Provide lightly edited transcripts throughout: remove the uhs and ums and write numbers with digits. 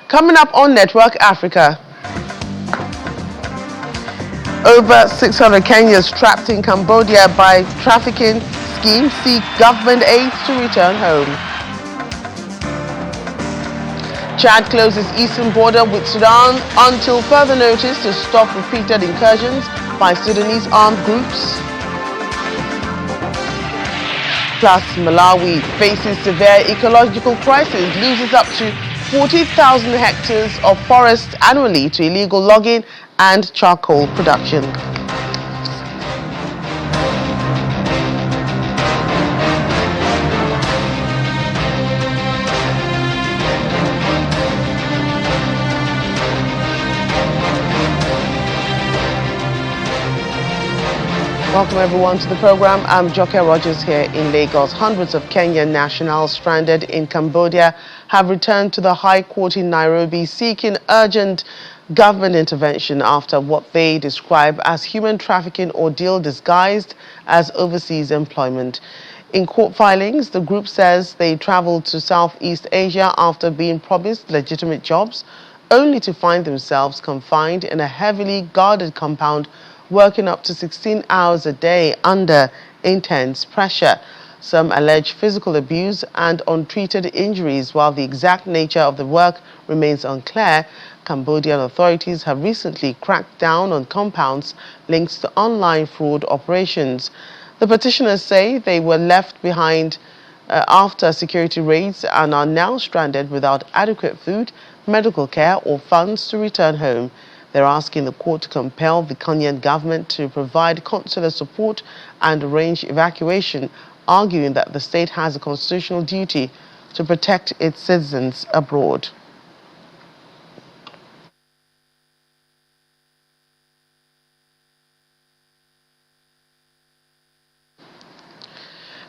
Coming up on Network Africa, over 600 Kenyans trapped in Cambodia by trafficking scheme seek government aid to return home. Chad closes eastern border with Sudan until further notice to stop repeated incursions by Sudanese armed groups. Plus, Malawi faces severe ecological crisis, loses up to 40,000 hectares of forest annually to illegal logging and charcoal production. Welcome everyone to the program. I'm Joke Rogers here in Lagos. Hundreds of Kenyan nationals stranded in Cambodia have returned to the High Court in Nairobi seeking urgent government intervention after what they describe as human trafficking ordeal disguised as overseas employment. In court filings, the group says they traveled to Southeast Asia after being promised legitimate jobs, only to find themselves confined in a heavily guarded compound working up to 16 hours a day under intense pressure. Some allege physical abuse and untreated injuries, while the exact nature of the work remains unclear. Cambodian authorities have recently cracked down on compounds linked to online fraud operations. The petitioners say they were left behind after security raids and are now stranded without adequate food, medical care or funds to return home. They're asking the court to compel the Kenyan government to provide consular support and arrange evacuation, arguing that the state has a constitutional duty to protect its citizens abroad.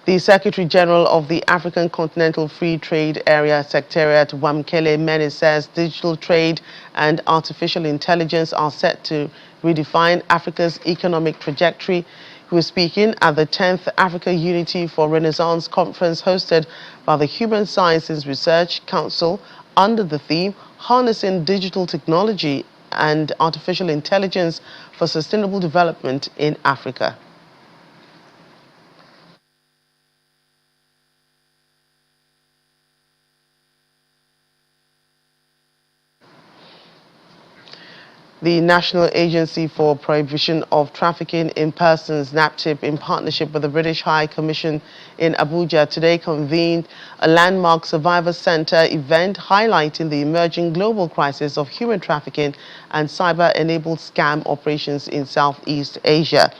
The Secretary General of the African Continental Free Trade Area Secretariat, Wamkele Mene, says digital trade and artificial intelligence are set to redefine Africa's economic trajectory. He was speaking at the 10th Africa Unity for Renaissance conference hosted by the Human Sciences Research Council under the theme Harnessing Digital Technology and Artificial Intelligence for Sustainable Development in Africa. The National Agency for Prohibition of Trafficking in Persons, NAPTIP, in partnership with the British High Commission in Abuja, today convened a landmark Survivor Center event highlighting the emerging global crisis of human trafficking and cyber-enabled scam operations in Southeast Asia.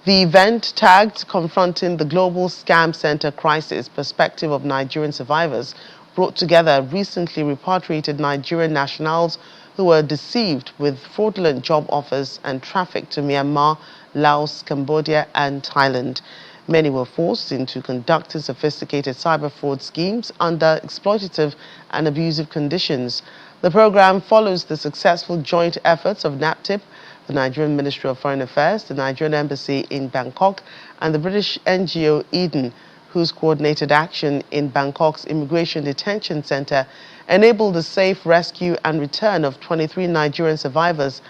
The event, tagged Confronting the Global Scam Center Crisis, Perspective of Nigerian Survivors, brought together recently repatriated Nigerian nationals who were deceived with fraudulent job offers and trafficked to Myanmar, Laos, Cambodia and Thailand. Many were forced into conducting sophisticated cyber fraud schemes under exploitative and abusive conditions. The program follows the successful joint efforts of NAPTIP, the Nigerian Ministry of Foreign Affairs, the Nigerian Embassy in Bangkok and the British NGO Eden, whose coordinated action in Bangkok's Immigration Detention Center enabled the safe rescue and return of 23 Nigerian survivors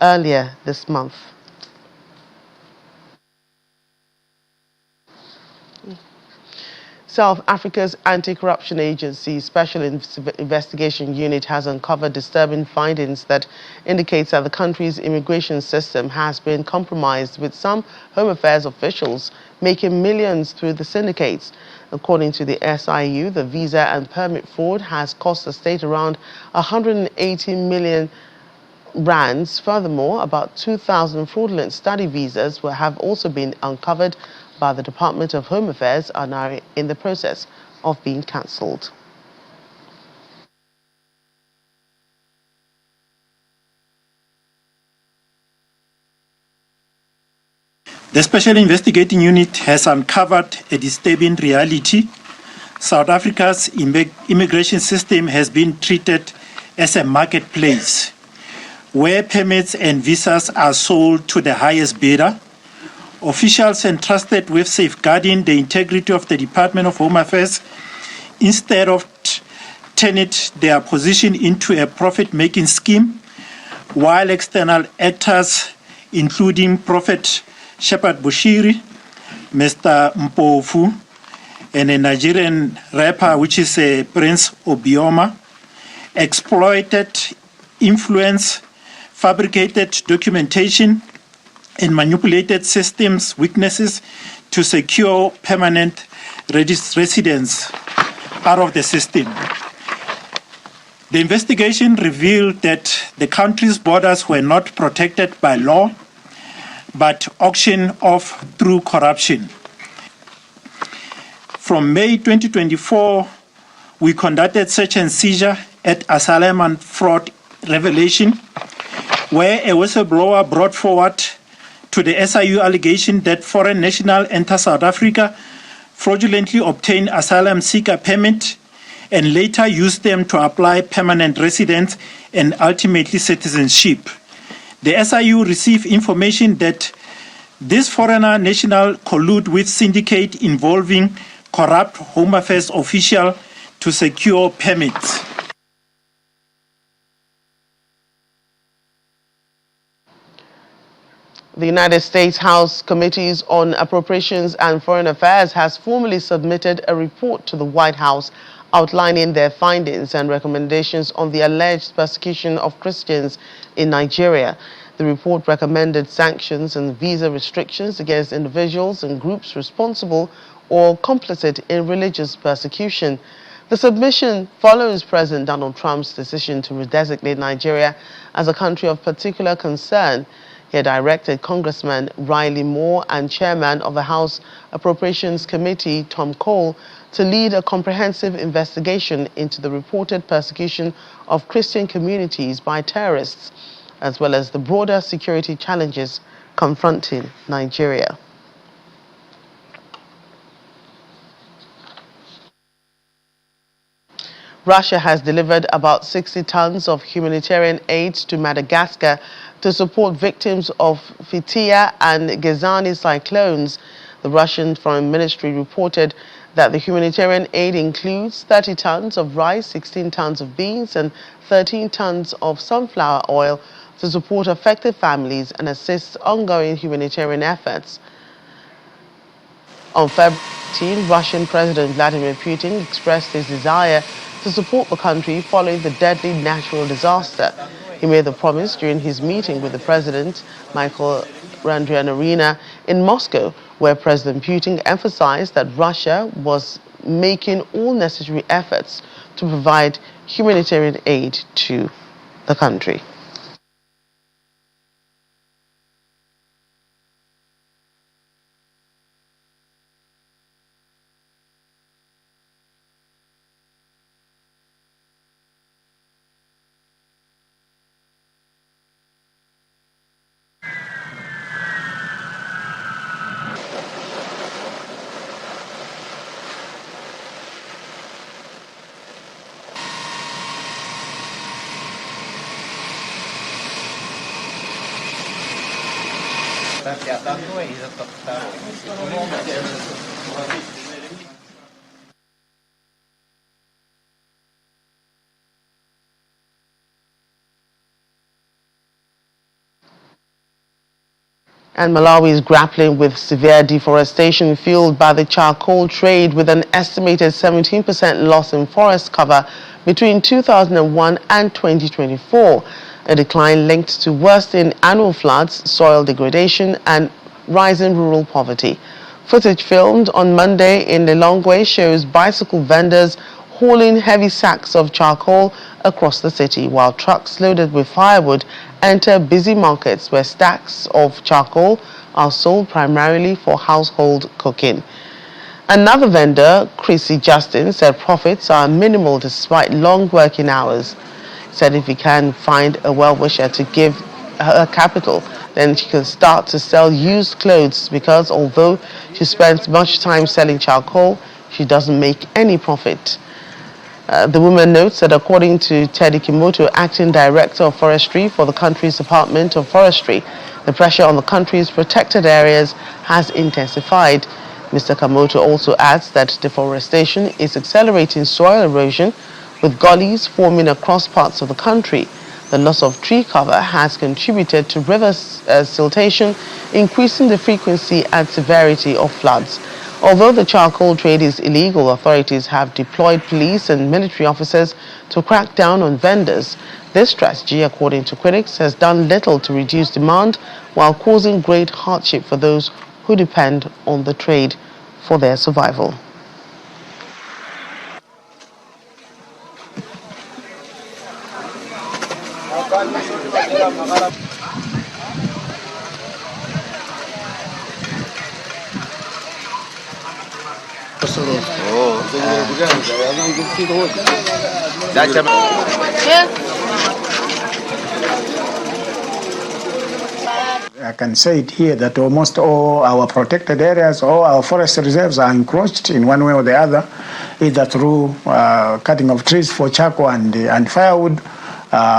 earlier this month. South Africa's Anti-Corruption Agency Special Investigation Unit has uncovered disturbing findings that indicates that the country's immigration system has been compromised, with some Home Affairs officials making millions through the syndicates. According to the SIU, the visa and permit fraud has cost the state around 180 million rands. Furthermore, about 2,000 fraudulent study visas have also been uncovered by the Department of Home Affairs and are in the process of being cancelled. The Special Investigating Unit has uncovered a disturbing reality. South Africa's immigration system has been treated as a marketplace where permits and visas are sold to the highest bidder. Officials entrusted with safeguarding the integrity of the Department of Home Affairs, instead of turned their position into a profit-making scheme, while external actors, including Prophet Shepherd Bushiri, Mr. Mpofu, and a Nigerian rapper, which is Prince Obioma, exploited influence, fabricated documentation, and manipulated systems weaknesses to secure permanent residence out of the system. The investigation revealed that the country's borders were not protected by law, but auctioned off through corruption. From May 2024, we conducted search and seizure at Asylum and Fraud Revelation, where a whistleblower brought forward to the SIU allegation that foreign nationals enter South Africa, fraudulently obtain asylum seeker permit, and later use them to apply permanent residence and ultimately citizenship. The SIU received information that this foreigner national collude with syndicate involving corrupt Home Affairs official to secure permits. The United States House Committees on Appropriations and Foreign Affairs has formally submitted a report to the White House outlining their findings and recommendations on the alleged persecution of Christians in Nigeria. The report recommended sanctions and visa restrictions against individuals and groups responsible or complicit in religious persecution. The submission follows President Donald Trump's decision to redesignate Nigeria as a country of particular concern. He directed Congressman Riley Moore and Chairman of the House Appropriations Committee, Tom Cole, to lead a comprehensive investigation into the reported persecution of Christian communities by terrorists, as well as the broader security challenges confronting Nigeria. Russia has delivered about 60 tons of humanitarian aid to Madagascar to support victims of Fitia and Gezani cyclones. The Russian Foreign Ministry reported that the humanitarian aid includes 30 tons of rice, 16 tons of beans, and 13 tons of sunflower oil to support affected families and assist ongoing humanitarian efforts. On February 18, Russian President Vladimir Putin expressed his desire to support the country following the deadly natural disaster. He made the promise during his meeting with the President, Michael Randrianarina, in Moscow, where President Putin emphasized that Russia was making all necessary efforts to provide humanitarian aid to the country. And Malawi is grappling with severe deforestation fueled by the charcoal trade, with an estimated 17% loss in forest cover between 2001 and 2024, a decline linked to worsening annual floods, soil degradation, and rising rural poverty. Footage filmed on Monday in Lilongwe shows bicycle vendors hauling heavy sacks of charcoal across the city, while trucks loaded with firewood enter busy markets where stacks of charcoal are sold primarily for household cooking. Another vendor, Chrissy Justin, said profits are minimal despite long working hours. He said if he can find a well-wisher to give her capital, then she can start to sell used clothes, because although she spends much time selling charcoal, she doesn't make any profit. The woman notes that according to Teddy Kimoto, Acting Director of Forestry for the country's Department of Forestry, the pressure on the country's protected areas has intensified. Mr. Kamoto also adds that deforestation is accelerating soil erosion, With gullies forming across parts of the country, the loss of tree cover has contributed to river siltation, increasing the frequency and severity of floods. Although the charcoal trade is illegal, authorities have deployed police and military officers to crack down on vendors. This strategy, according to critics, has done little to reduce demand while causing great hardship for those who depend on the trade for their survival. I can say it here that almost all our protected areas, all our forest reserves are encroached in one way or the other, either through cutting of trees for charcoal and firewood,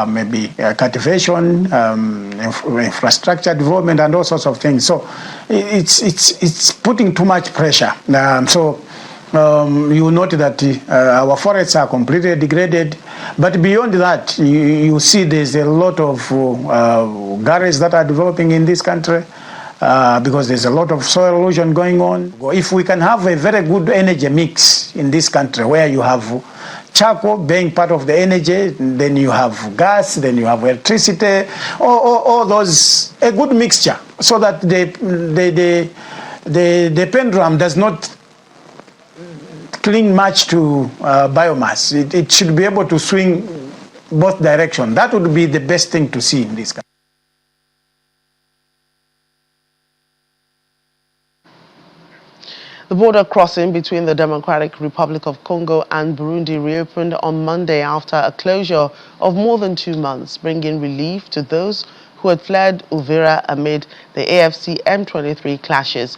maybe cultivation, infrastructure development, and all sorts of things. So it's putting too much pressure. You note that our forests are completely degraded, but beyond that, you see there's a lot of garages that are developing in this country because there's a lot of soil erosion going on. If we can have a very good energy mix in this country where you have charcoal being part of the energy, then you have gas, then you have electricity, all those, a good mixture, so that the pendulum does not cling much to biomass. It should be able to swing both directions. That would be the best thing to see in this country. The border crossing between the Democratic Republic of Congo and Burundi reopened on Monday after a closure of more than 2 months, bringing relief to those who had fled Uvira amid the AFC M23 clashes.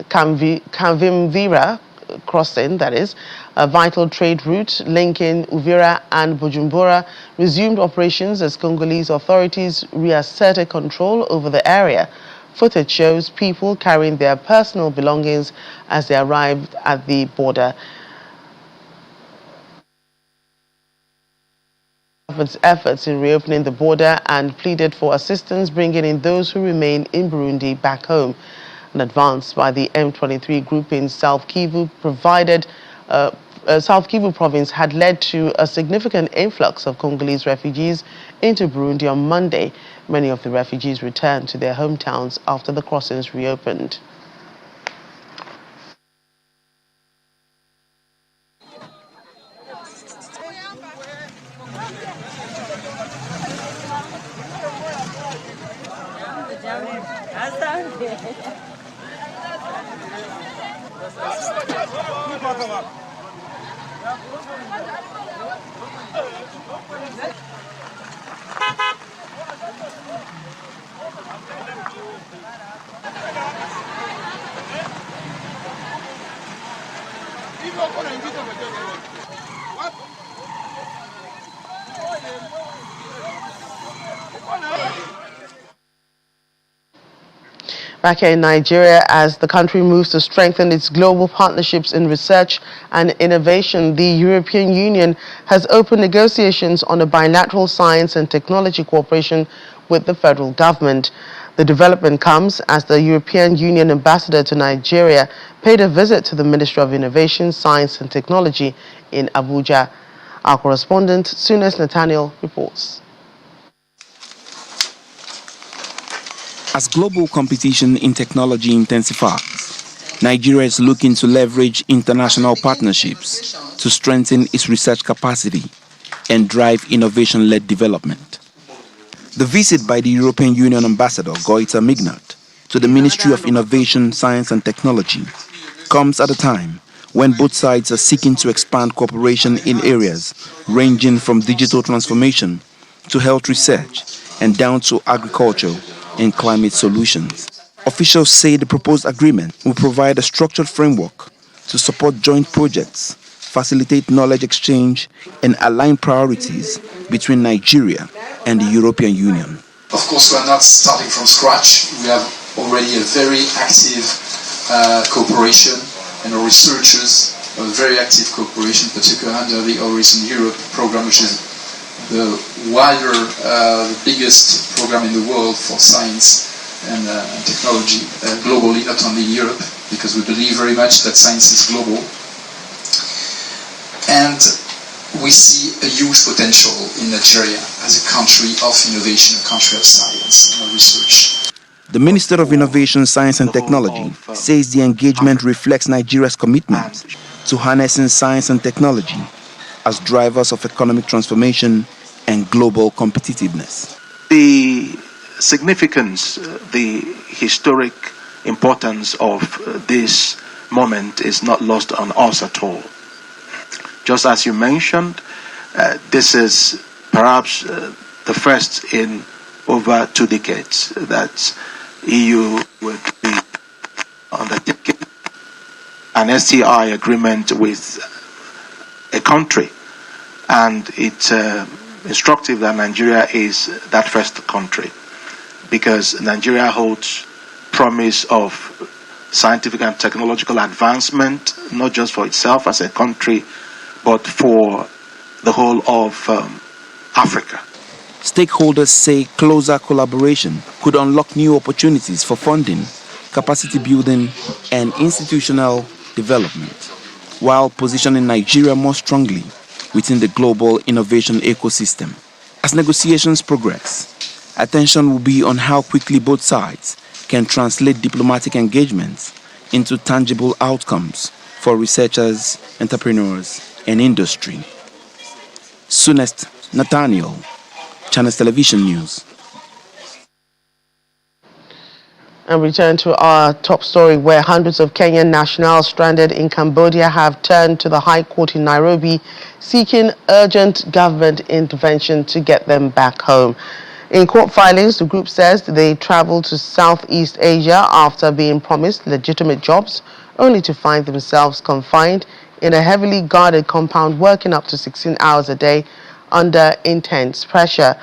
Kavimvira crossing, that is, a vital trade route linking Uvira and Bujumbura, resumed operations as Congolese authorities reasserted control over the area. Footage shows people carrying their personal belongings as they arrived at the border. Efforts in reopening the border and pleaded for assistance bringing in those who remain in Burundi back home. An advance by the M23 group in South Kivu South Kivu province had led to a significant influx of Congolese refugees into Burundi on Monday. Many of the refugees returned to their hometowns after the crossings reopened. Back here in Nigeria, as the country moves to strengthen its global partnerships in research and innovation, the European Union has opened negotiations on a bilateral science and technology cooperation with the federal government. The development comes as the European Union ambassador to Nigeria paid a visit to the Ministry of Innovation, Science and Technology in Abuja. Our correspondent, Sunes Nathaniel, reports. As global competition in technology intensifies, Nigeria is looking to leverage international partnerships to strengthen its research capacity and drive innovation-led development. The visit by the European Union Ambassador Govt to the Ministry of Innovation, Science and Technology comes at a time when both sides are seeking to expand cooperation in areas ranging from digital transformation to health research and down to agriculture and climate solutions. Officials say the proposed agreement will provide a structured framework to support joint projects, facilitate knowledge exchange, and align priorities between Nigeria and the European Union. Of course, we are not starting from scratch. We have already a very active cooperation, and our researchers a very active cooperation, particularly under the Horizon Europe program, which is the wider, the biggest program in the world for science and technology globally, not only in Europe, because we believe very much that science is global. And we see a huge potential in Nigeria as a country of innovation, a country of science and research. The Minister of Innovation, Science and Technology says the engagement reflects Nigeria's commitment to harnessing science and technology as drivers of economic transformation and global competitiveness. The significance, the historic importance of this moment is not lost on us at all. Just as you mentioned, this is perhaps the first in over 2 decades that EU will be undertaking an STI agreement with a country, and it's instructive that Nigeria is that first country, because Nigeria holds promise of scientific and technological advancement, not just for itself as a country, but for the whole of Africa. Stakeholders say closer collaboration could unlock new opportunities for funding, capacity building, and institutional development, while positioning Nigeria more strongly within the global innovation ecosystem. As negotiations progress, attention will be on how quickly both sides can translate diplomatic engagements into tangible outcomes for researchers, entrepreneurs, and industry. Sunest Nathaniel, Channels Television News. And return to our top story, where hundreds of Kenyan nationals stranded in Cambodia have turned to the High Court in Nairobi, seeking urgent government intervention to get them back home. In court filings, the group says they traveled to Southeast Asia after being promised legitimate jobs, only to find themselves confined in a heavily guarded compound, working up to 16 hours a day under intense pressure.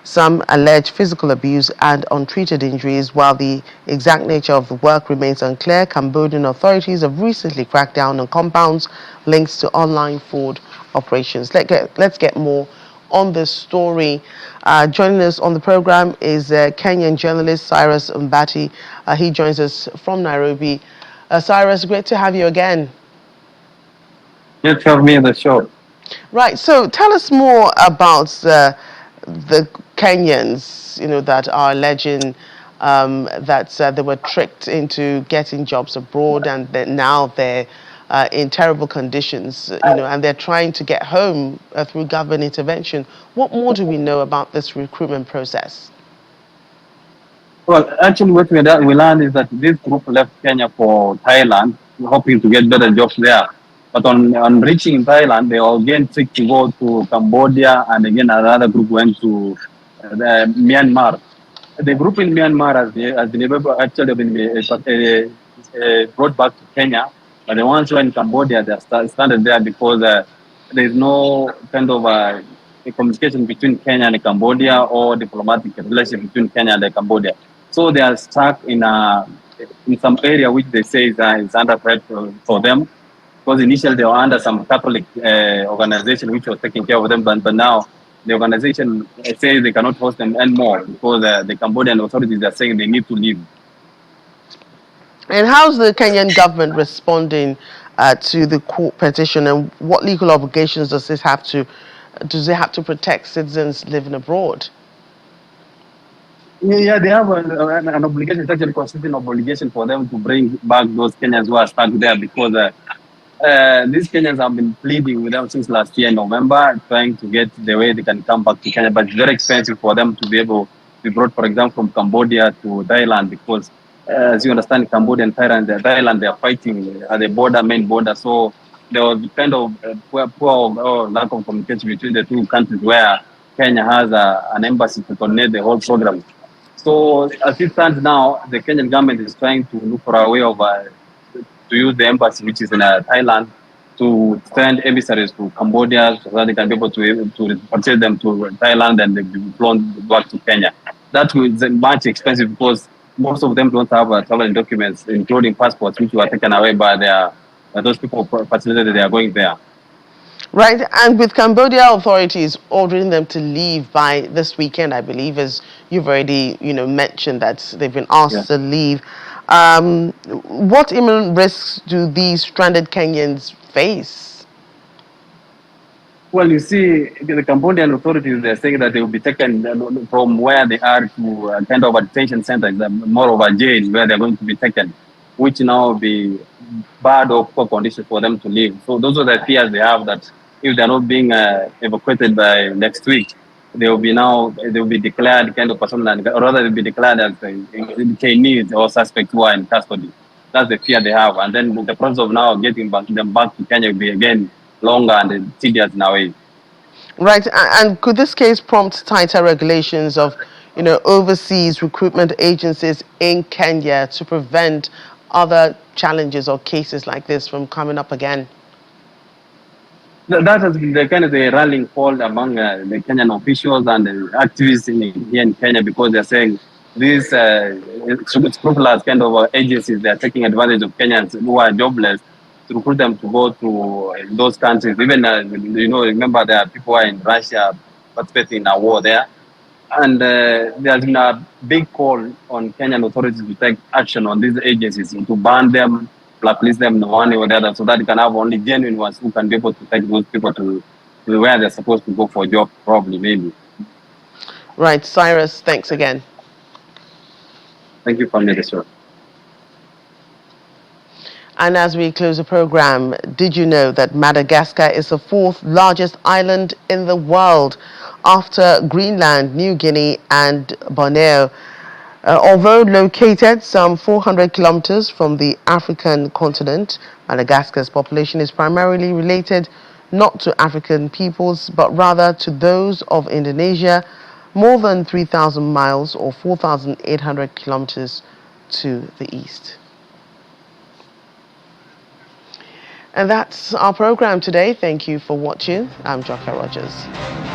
Some allege physical abuse and untreated injuries. While the exact nature of the work remains unclear, Cambodian authorities have recently cracked down on compounds linked to online fraud operations. Let's get more on this story. Joining us on the program is Kenyan journalist Cyrus Mbati. He joins us from Nairobi. Cyrus, great to have you again. Good to have me on the show. Right, so tell us more about the Kenyans, that are alleging that they were tricked into getting jobs abroad, and that now they're in terrible conditions, and they're trying to get home through government intervention. What more do we know about this recruitment process? Well, actually, what we learned is that this group left Kenya for Thailand, hoping to get better jobs there. But on reaching Thailand, they were again tricked to go to Cambodia, and again another group went to Myanmar. The group in Myanmar has been brought back to Kenya, but the ones who are in Cambodia, they are stranded there because there is no kind of a communication between Kenya and Cambodia, or diplomatic relationship between Kenya and Cambodia. So they are stuck in some area which they say is under threat for them. Because initially they were under some Catholic organization which was taking care of them, but now the organization says they cannot host them anymore because the Cambodian authorities are saying they need to leave. And how's the Kenyan government responding to the court petition, and what legal obligations does they have to protect citizens living abroad? Yeah, they have an obligation, it's actually a constitutional obligation for them to bring back those Kenyans who are stuck there, because these Kenyans have been pleading with them since last year in November, trying to get the way they can come back to Kenya. But it's very expensive for them to be able to be brought, for example, from Cambodia to Thailand, because as you understand, Cambodia and Thailand, they are fighting at the main border. So there was kind of poor lack of communication between the two countries, where Kenya has an embassy to coordinate the whole program. So as it stands now, the Kenyan government is trying to look for a way of to use the embassy, which is in Thailand, to send emissaries to Cambodia so that they can be able to purchase them to Thailand and be flown back to Kenya. That is much expensive because most of them don't have travel documents, including passports, which were taken away by their those people facilitated they are going there. Right, and with Cambodia authorities ordering them to leave by this weekend, I believe, as you've already, mentioned that they've been asked to leave. What imminent risks do these stranded Kenyans face? Well, you see, the Cambodian authorities, they're saying that they will be taken from where they are to a kind of a detention center, more of a jail where they're going to be taken, which now will be bad or poor conditions for them to live. So those are the fears they have, that if they're not being evacuated by next week, they will be declared kind of person, or rather they'll be declared as detainees or suspects who are in custody. That's the fear they have. And then the process of now getting them back to Kenya will be again longer and tedious in a way. Right, and could this case prompt tighter regulations of, overseas recruitment agencies in Kenya to prevent other challenges or cases like this from coming up again? That has been the kind of the rallying call among the Kenyan officials and the activists here in Kenya, because they're saying these scrupulous kind of agencies, they're taking advantage of Kenyans who are jobless to recruit them to go to those countries. Even, remember there are people who are in Russia participating in a war there. And there's been a big call on Kenyan authorities to take action on these agencies, to ban them, blacklist them in one way or the other, so that you can have only genuine ones who can be able to take those people to where they're supposed to go for a job, probably, maybe. Right, Cyrus, thanks again. Thank you for me, this show. And as we close the program, did you know that Madagascar is the 4th largest island in the world after Greenland, New Guinea, and Borneo? Although located some 400 kilometers from the African continent, Madagascar's population is primarily related not to African peoples, but rather to those of Indonesia, more than 3,000 miles or 4,800 kilometers to the east. And that's our program today. Thank you for watching. I'm Joca Rogers.